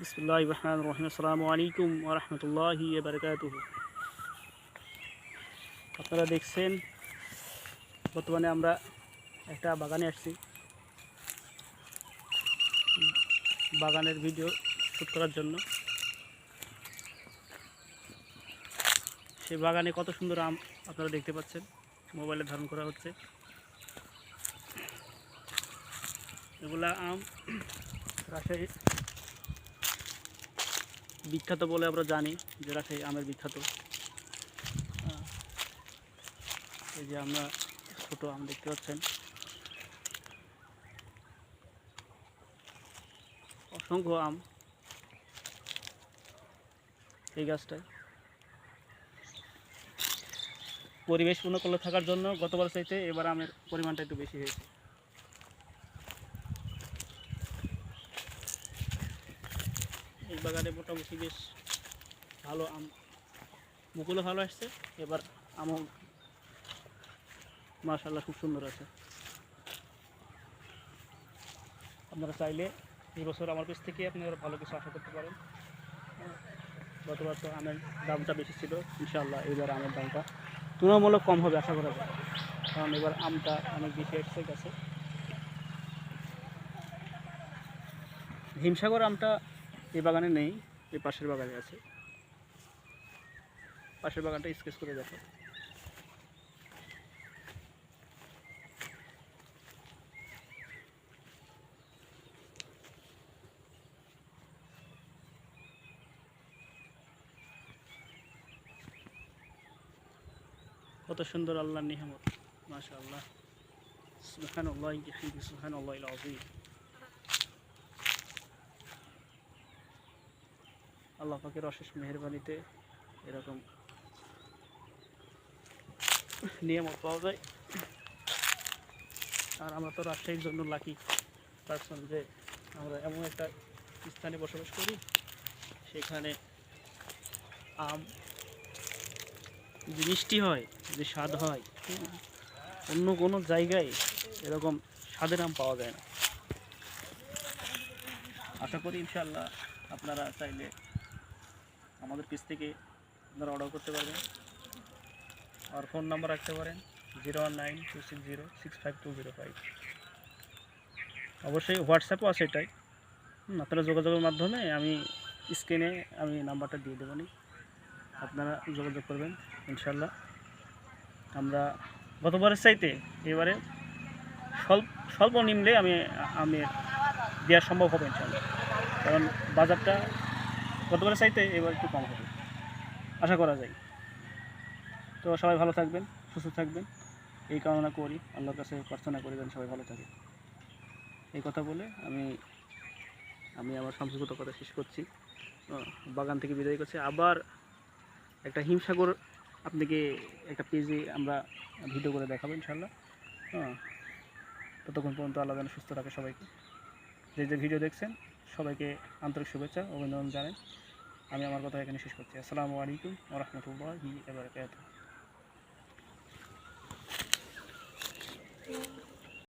বিসমিল্লাহির রহমানির রহিম। আসসালামু আলাইকুম ওয়া রাহমাতুল্লাহি ওয়া বারাকাতুহু। আপনারা দেখছেন বর্তমানে আমরা একটা বাগানে আসছি, বাগানের ভিডিও শ্যুট করার জন্য। সেই বাগানে কত সুন্দর আম আপনারা দেখতে পাচ্ছেন, মোবাইলে ধারণ করা হচ্ছে। এগুলা আম রাজশাহী বিখ্যাত বলে আমরা জানি, যে রাজশাহী আমের বিখ্যাত। এই যে আমরা ছোট আম দেখতে পাচ্ছেন, অসংখ্য আম এই গাছটায়। পরিবেশ অনুকূলে থাকার জন্য গতবার চাইতে এবার আমের পরিমাণটা একটু বেশি হয়েছে। এই বাগানে মোটামুটি বেশ ভালো আম, মুকুলও ভালো আসছে, এবার আমও মাশাআল্লাহ খুব সুন্দর আছে। আপনারা চাইলে এই বছর আমার কাছ থেকে আপনারা ভালো কিছু আশা করতে পারেন। গতবার তো আমের দামটা বেশি ছিল, ইনশাআল্লাহ এবার আমের দামটা তুলনামূলক কম হবে আশা করা যায়, কারণ এবার আমটা অনেক বেশি এসছে গেছে। হিমসাগর আমটা এই বাগানে নেই, এই পাশের বাগানে আছে। পাশের বাগানটা স্কেচ করে দেখো। কত সুন্দর আল্লাহর নিয়ামত, মাশাআল্লাহ, সুবহানাল্লাহ, সুবহানাল্লাহিল আযীম। আল্লাহ পাকের অশেষ মেহেরবানিতে এরকম নিয়ামত পাওয়া যায়। আর আমরা তো রাজশাহীর জন্য লাকি পারসন, যে আমরা এমন একটা স্থানে বসবাস করি, সেখানে আম যে মিষ্টি হয়, যে স্বাদ হয়, অন্য কোনো জায়গায় এরকম স্বাদের আম পাওয়া যায় না। আশা করি ইনশাআল্লাহ আপনারা চাইলে আমাদের পেজ থেকে আপনারা অর্ডার করতে পারবেন। আর ফোন নাম্বার রাখতে পারেন 0192606525। অবশ্যই হোয়াটসঅ্যাপও আছে এটাই, আপনারা যোগাযোগের মাধ্যমে আমি স্ক্রিনে আমি নাম্বারটা দিয়ে দেবো, আপনারা যোগাযোগ করবেন ইনশাআল্লাহ। আমরা গতবারের চাইতে এবারে সর্বনিম্নে আমি দেওয়া সম্ভব হবে ইনশাআল্লাহ, কারণ বাজারটা গতবারের চাইতে এবার একটু কম হবে আশা করা যায়। তো সবাই ভালো থাকবেন, সুস্থ থাকবেন, এই কামনা করি, আল্লাহর কাছে প্রার্থনা করি যেন সবাই ভালো থাকে। এই কথা বলে আমি আমার সংক্ষিপ্ত কথা শেষ করছি, বাগান থেকে বিদায় করছি। আবার একটা হিমসাগর আপনাকে একটা পেজে আমরা ভিডিও করে দেখাবো ইনশাআল্লাহ। ততক্ষণ পর্যন্ত আল্লাহ যেন সুস্থ রাখে সবাইকে। যে ভিডিও দেখছেন সবাইকে আন্তরিক শুভেচ্ছা অভিনন্দন জানাই। আমি আমার কথা এখানে শেষ করছি। আসসালামু আলাইকুম ওয়া রাহমাতুল্লাহি ওয়া বারাকাতুহু।